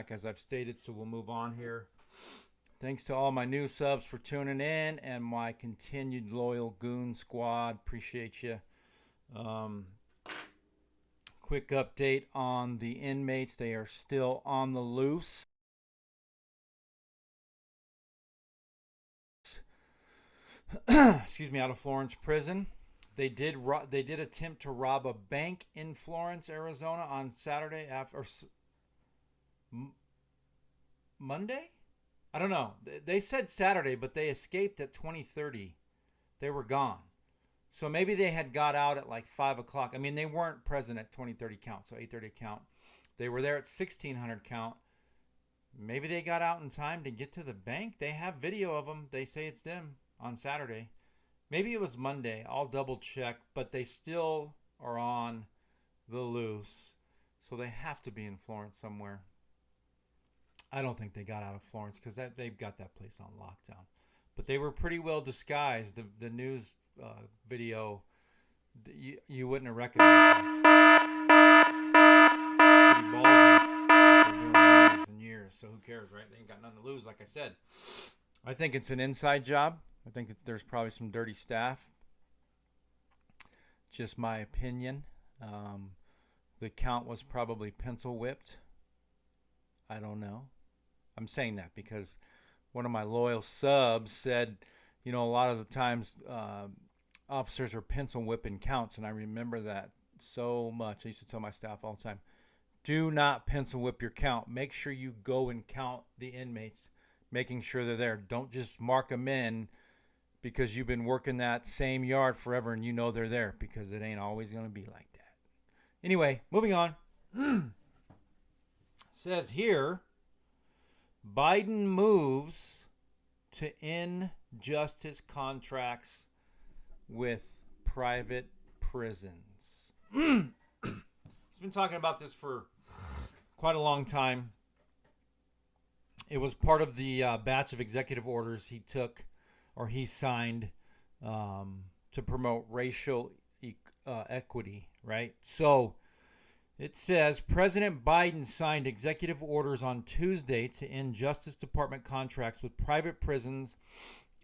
back, as I've stated, so we'll move on here. Thanks to all my new subs for tuning in and my continued loyal Goon Squad. Appreciate you. Quick update on the inmates. They are still on the loose. Excuse me, out of Florence prison. They did attempt to rob a bank in Florence, Arizona on Saturday Monday? I don't know. They said Saturday, but they escaped at 20:30. They were gone. So maybe they had got out at like 5 o'clock. I mean, they weren't present at 20:30 count, so 8:30 count. They were there at 1600 count. Maybe they got out in time to get to the bank. They have video of them. They say it's them on Saturday. Maybe it was Monday. I'll double check. But they still are on the loose. So they have to be in Florence somewhere. I don't think they got out of Florence because they've got that place on lockdown. But they were pretty well disguised. The news video, you wouldn't have recognized them. Pretty ballsy. They're doing years and years, so who cares, right? They ain't got nothing to lose, like I said. I think it's an inside job. I think that there's probably some dirty staff. Just my opinion. The count was probably pencil whipped. I don't know. I'm saying that because one of my loyal subs said, a lot of the times officers are pencil whipping counts, and I remember that so much. I used to tell my staff all the time, do not pencil whip your count. Make sure you go and count the inmates, making sure they're there. Don't just mark them in because you've been working that same yard forever and you know they're there, because it ain't always going to be like that. Anyway, moving on. Says here, Biden moves to end justice contracts with private prisons. He's been talking about this for quite a long time. It was part of the batch of executive orders he took, or he signed, to promote racial equity, right? So it says President Biden signed executive orders on Tuesday to end Justice Department contracts with private prisons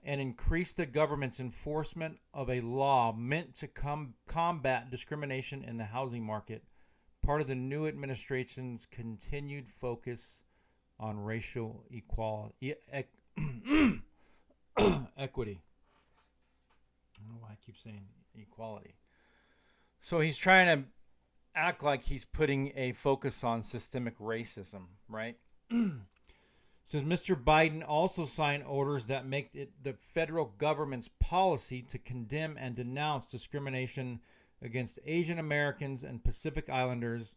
and increase the government's enforcement of a law meant to combat discrimination in the housing market, part of the new administration's continued focus on racial equality. Equity. I don't know why I keep saying equality. So he's trying to act like he's putting a focus on systemic racism, right? So Mr. Biden also signed orders that make it the federal government's policy to condemn and denounce discrimination against Asian Americans and Pacific Islanders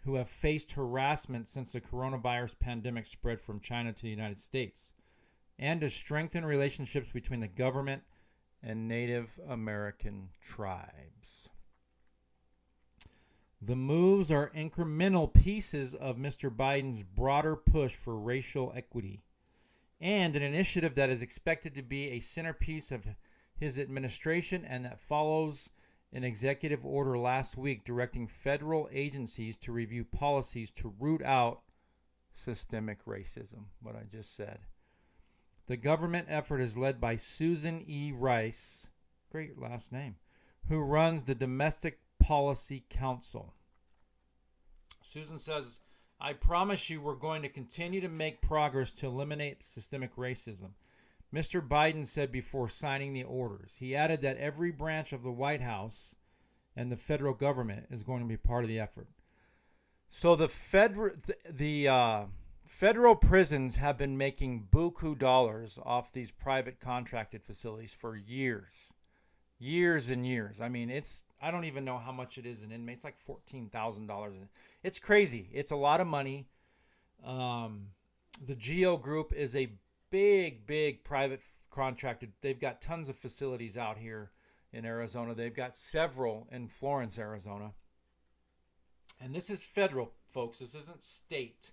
who have faced harassment since the coronavirus pandemic spread from China to the United States, and to strengthen relationships between the government and Native American tribes. The moves are incremental pieces of Mr. Biden's broader push for racial equity, and an initiative that is expected to be a centerpiece of his administration, and that follows an executive order last week directing federal agencies to review policies to root out systemic racism, what I just said. The government effort is led by Susan E. Rice, great last name, who runs the Domestic Policy Council. Susan says, I promise you we're going to continue to make progress to eliminate systemic racism, Mr. Biden said before signing the orders. He added that every branch of the White House and the federal government is going to be part of the effort. So the federal prisons have been making buku dollars off these private contracted facilities for years and years. I mean, I don't even know how much it is an inmate. It's like $14,000. It's crazy. It's a lot of money. The GEO Group is a big private contracted. They've got tons of facilities out here in Arizona. They've got several in Florence, Arizona. And this is federal, folks. This isn't state.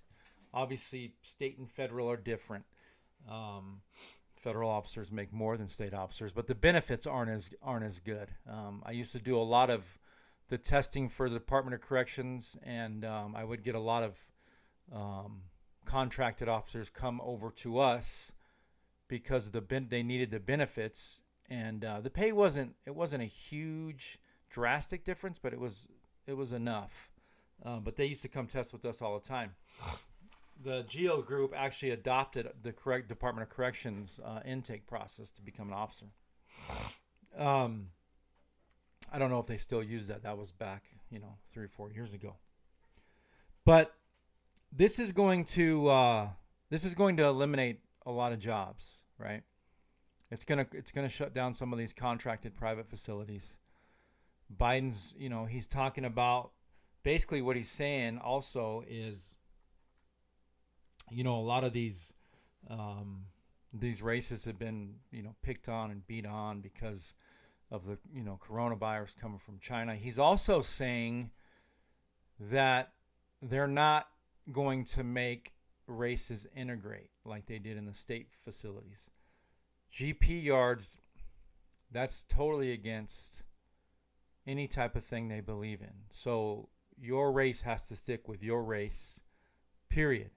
Obviously, state and federal are different. Federal officers make more than state officers, but the benefits aren't as good. I used to do a lot of the testing for the Department of Corrections, and I would get a lot of contracted officers come over to us because they needed the benefits, and the pay wasn't a huge drastic difference, but it was enough. But they used to come test with us all the time. The GEO group actually adopted the correct Department of Corrections intake process to become an officer. I don't know if they still use that. That was back, 3 or 4 years ago. But this is going to eliminate a lot of jobs, right? It's gonna shut down some of these contracted private facilities. Biden's, he's talking about, basically what he's saying also is, a lot of these races have been, picked on and beat on because of the, coronavirus coming from China. He's also saying that they're not going to make races integrate like they did in the state facilities. GP yards, that's totally against any type of thing they believe in. So your race has to stick with your race, period.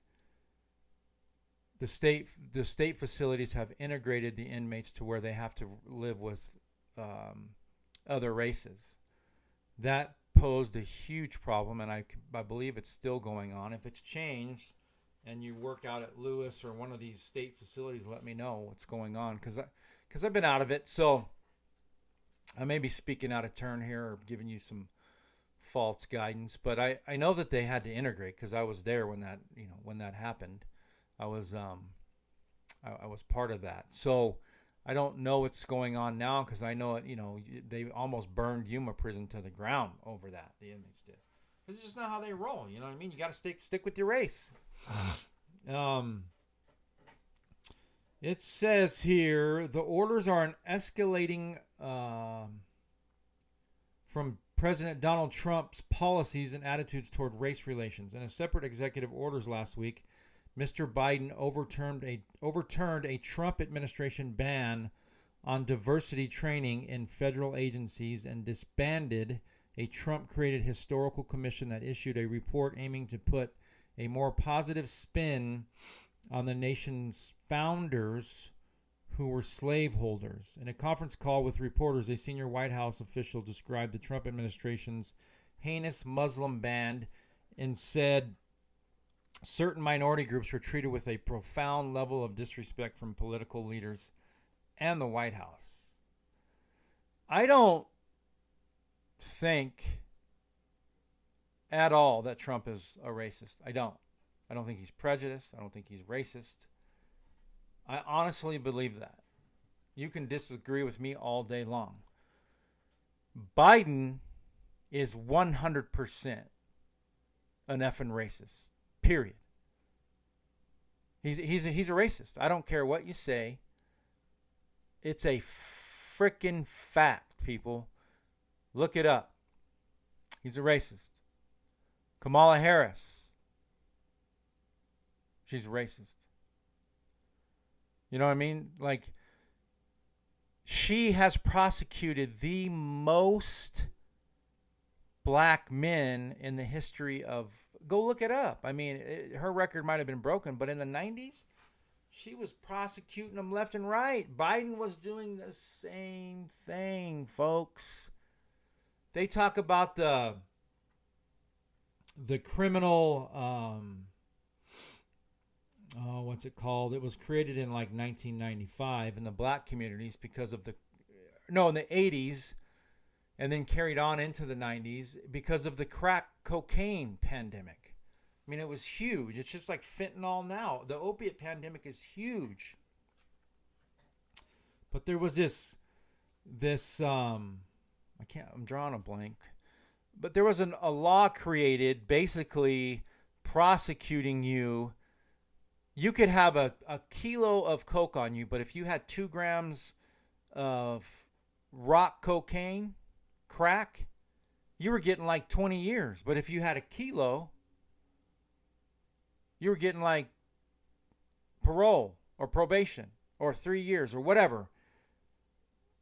The state facilities have integrated the inmates to where they have to live with other races. That posed a huge problem, and I believe it's still going on. If it's changed and you work out at Lewis or one of these state facilities, let me know what's going on, because I've been out of it. So I may be speaking out of turn here or giving you some false guidance, but I know that they had to integrate because I was there when that happened. I was part of that. So I don't know what's going on now, because I know it. They almost burned Yuma prison to the ground over that. The inmates did. It's just not how they roll. You know what I mean? You got to stick with your race. It says here the orders are an escalating from President Donald Trump's policies and attitudes toward race relations. In a separate executive orders last week, Mr. Biden overturned a Trump administration ban on diversity training in federal agencies and disbanded a Trump-created historical commission that issued a report aiming to put a more positive spin on the nation's founders who were slaveholders. In a conference call with reporters, a senior White House official described the Trump administration's heinous Muslim ban and said certain minority groups were treated with a profound level of disrespect from political leaders and the White House. I don't think at all that Trump is a racist. I don't think he's prejudiced. I don't think he's racist. I honestly believe that. You can disagree with me all day long. Biden is 100% an effing racist. Period. He's a racist. I don't care what you say. It's a freaking fact, people. Look it up. He's a racist. Kamala Harris. She's a racist. You know what I mean? Like, she has prosecuted the most black men in the history of... Go look it up. I mean, her record might have been broken, but in the 90s, she was prosecuting them left and right. Biden was doing the same thing, folks. They talk about the criminal... what's it called? It was created in like 1995 in the black communities because of in the 80s, and then carried on into the 90s because of the crack cocaine pandemic. I mean, it was huge. It's just like fentanyl now. The opiate pandemic is huge. But there was this I'm drawing a blank. But there was a law created basically prosecuting you. You could have a kilo of coke on you, but if you had 2 grams of rock cocaine, crack, you were getting like 20 years. But if you had a kilo, you were getting like parole or probation or 3 years or whatever.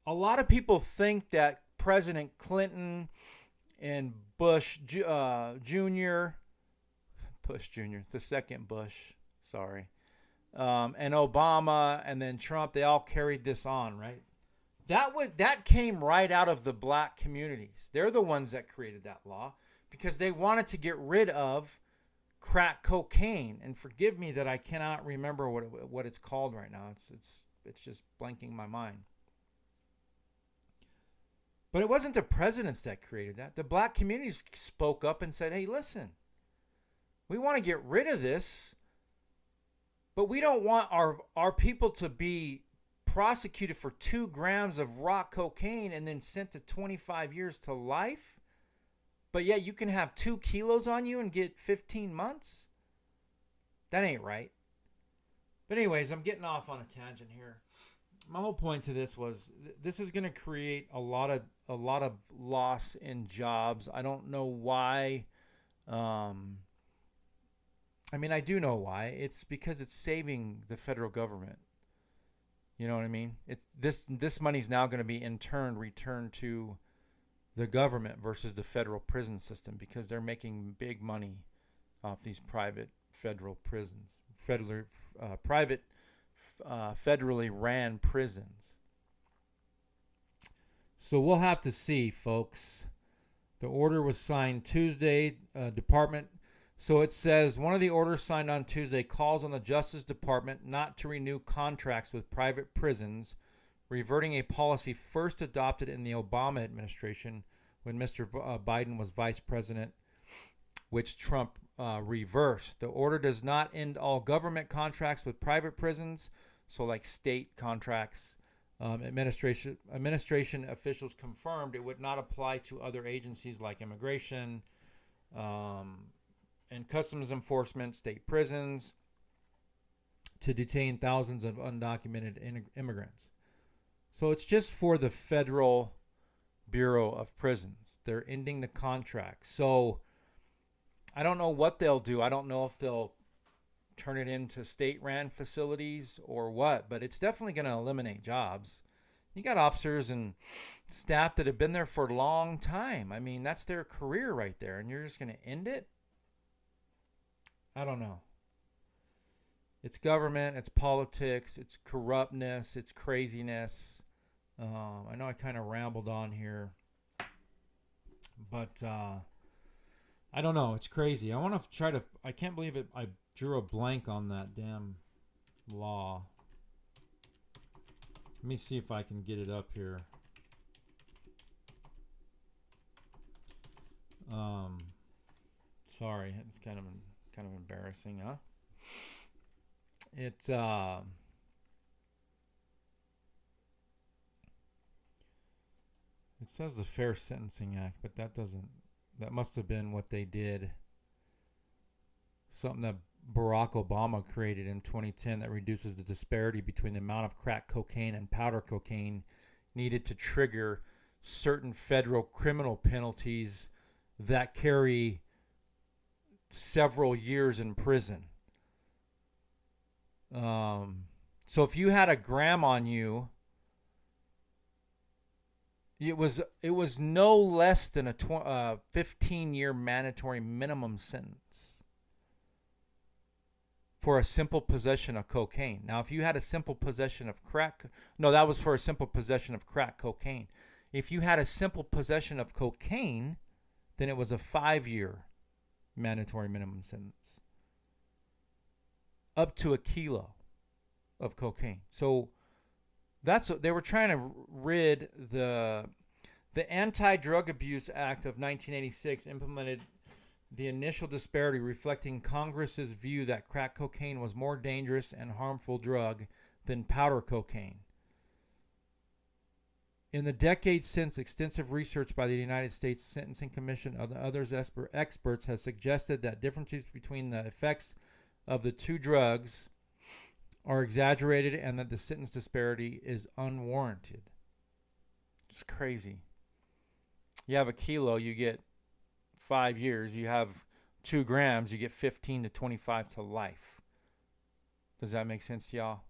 A lot of people think that President Clinton and Bush Jr., the second Bush, Sorry. And Obama and then Trump, they all carried this on, right? That came right out of the black communities. They're the ones that created that law because they wanted to get rid of crack cocaine. And forgive me that I cannot remember what it's called right now. It's just blanking my mind. But it wasn't the presidents that created that. The black communities spoke up and said, "Hey, listen, we want to get rid of this, but we don't want our people to be prosecuted for 2 grams of raw cocaine and then sent to 25 years to life. But yet you can have 2 kilos on you and get 15 months? That ain't right." But anyways, I'm getting off on a tangent here. My whole point to this was this is going to create a lot of loss in jobs. I don't know why. I mean, I do know why. It's because it's saving the federal government. You know what I mean? This money's now going to be in turn returned to the government versus the federal prison system because they're making big money off these private federal prisons, federally ran prisons. So we'll have to see, folks. The order was signed Tuesday. Department. So it says one of the orders signed on Tuesday calls on the Justice Department not to renew contracts with private prisons, reverting a policy first adopted in the Obama administration when Mr. Biden was vice president, which Trump reversed. The order does not end all government contracts with private prisons, so like state contracts. Administration officials confirmed it would not apply to other agencies like immigration and customs enforcement, state prisons, to detain thousands of undocumented immigrants. So it's just for the Federal Bureau of Prisons. They're ending the contract. So I don't know what they'll do. I don't know if they'll turn it into state-ran facilities or what, but it's definitely going to eliminate jobs. You got officers and staff that have been there for a long time. I mean, that's their career right there, and you're just going to end it? I don't know. It's government, it's politics, it's corruptness, it's craziness. I know I kind of rambled on here, but I don't know. It's crazy. I want to try to. I can't believe it. I drew a blank on that damn law. Let me see if I can get it up here. Sorry, it's kind of embarrassing, huh? It says the Fair Sentencing Act, but that must have been what they did. Something that Barack Obama created in 2010 that reduces the disparity between the amount of crack cocaine and powder cocaine needed to trigger certain federal criminal penalties that carry several years in prison. So if you had a gram on you, it was no less than a 15-year mandatory minimum sentence for a simple possession of cocaine. Now, if you had a simple possession of that was for a simple possession of crack cocaine. If you had a simple possession of cocaine, then it was a 5-year mandatory minimum sentence. Up to a kilo of cocaine. So that's what they were trying to rid the Anti-Drug Abuse Act of 1986 implemented the initial disparity, reflecting Congress's view that crack cocaine was more dangerous and harmful drug than powder cocaine. In the decades since, extensive research by the United States Sentencing Commission and others experts has suggested that differences between the effects of the two drugs are exaggerated and that the sentence disparity is unwarranted. It's crazy. You have a kilo, you get 5 years. You have 2 grams, you get 15 to 25 to life. Does that make sense to y'all?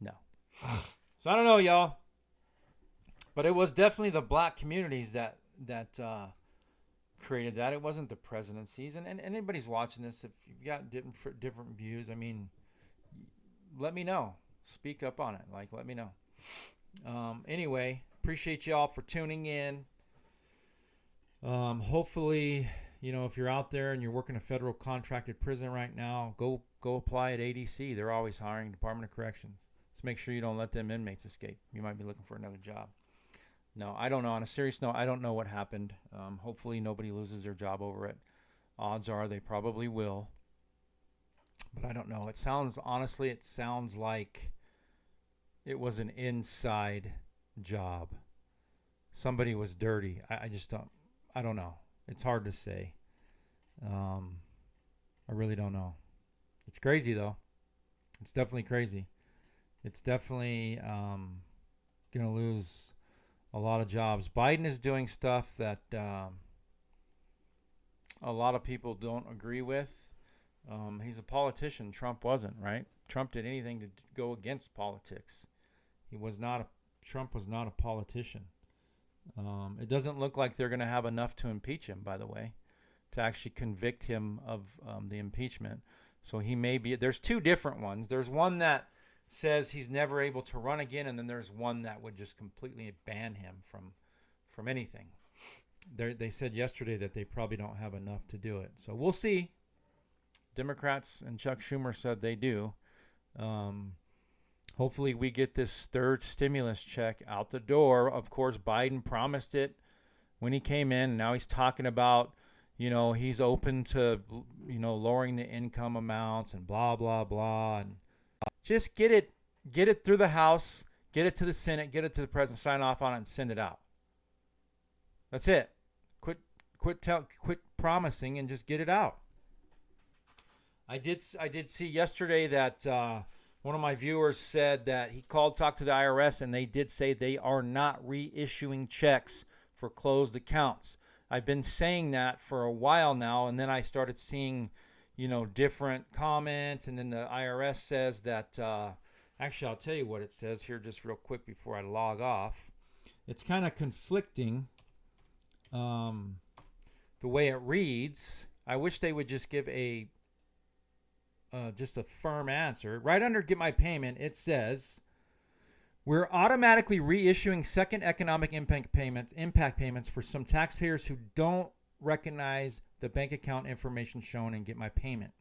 No. So I don't know, y'all. But it was definitely the black communities that created that. It wasn't the presidency's. And anybody's watching this, if you've got different views, I mean, let me know. Speak up on it. Like, let me know. Anyway, appreciate y'all for tuning in. Hopefully, if you're out there and you're working a federal contracted prison right now, go apply at ADC. They're always hiring, Department of Corrections. So make sure you don't let them inmates escape. You might be looking for another job. No, I don't know. On a serious note, I don't know what happened. Hopefully nobody loses their job over it. Odds are they probably will. But I don't know. It sounds like it was an inside job. Somebody was dirty. I don't know. It's hard to say. I really don't know. It's crazy, though. It's definitely crazy. It's definitely going to lose a lot of jobs. Biden is doing stuff that a lot of people don't agree with. He's a politician. Trump wasn't, right? Trump did anything to go against politics. Trump was not a politician. It doesn't look like they're going to have enough to impeach him, by the way, to actually convict him of the impeachment. So he may be. There's two different ones. There's one that says he's never able to run again, and then there's one that would just completely ban him from anything. They said yesterday that they probably don't have enough to do it. So we'll see. Democrats and Chuck Schumer said they do. Hopefully we get this third stimulus check out the door. Of course, Biden promised it when he came in. Now he's talking about, he's open to, lowering the income amounts and blah, blah, blah. And just get it through the House, get it to the Senate, get it to the president, sign off on it, and send it out. That's it. Quit promising and just get it out. I did see yesterday that one of my viewers said that he talked to the IRS, and they did say they are not reissuing checks for closed accounts. I've been saying that for a while now, and then I started seeing, different comments, and then the IRS says that, actually, I'll tell you what it says here just real quick before I log off. It's kind of conflicting, the way it reads. I wish they would just give just a firm answer. Right under Get My Payment, it says, we're automatically reissuing second economic impact payments for some taxpayers who don't recognize the bank account information shown in Get My Payment.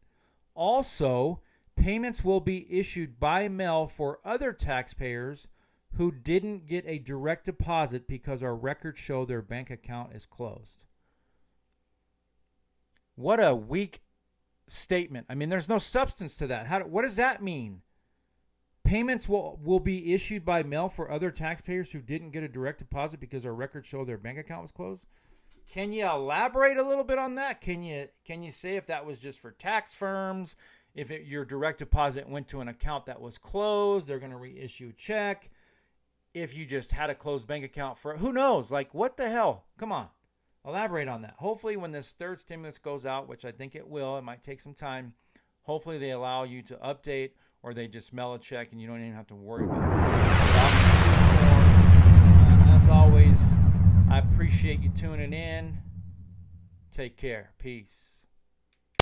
Also, payments will be issued by mail for other taxpayers who didn't get a direct deposit because our records show their bank account is closed. What a weak statement. I mean, there's no substance to that. What does that mean? Payments will be issued by mail for other taxpayers who didn't get a direct deposit because our records show their bank account was closed. Can you elaborate a little bit on that? Can you say if that was just for tax firms? If your direct deposit went to an account that was closed, they're going to reissue a check. If you just had a closed bank account for, who knows? Like, what the hell? Come on. Elaborate on that. Hopefully when this third stimulus goes out, which I think it will, it might take some time, hopefully they allow you to update, or they just mail a check and you don't even have to worry about it. As always, I appreciate you tuning in. Take care. Peace.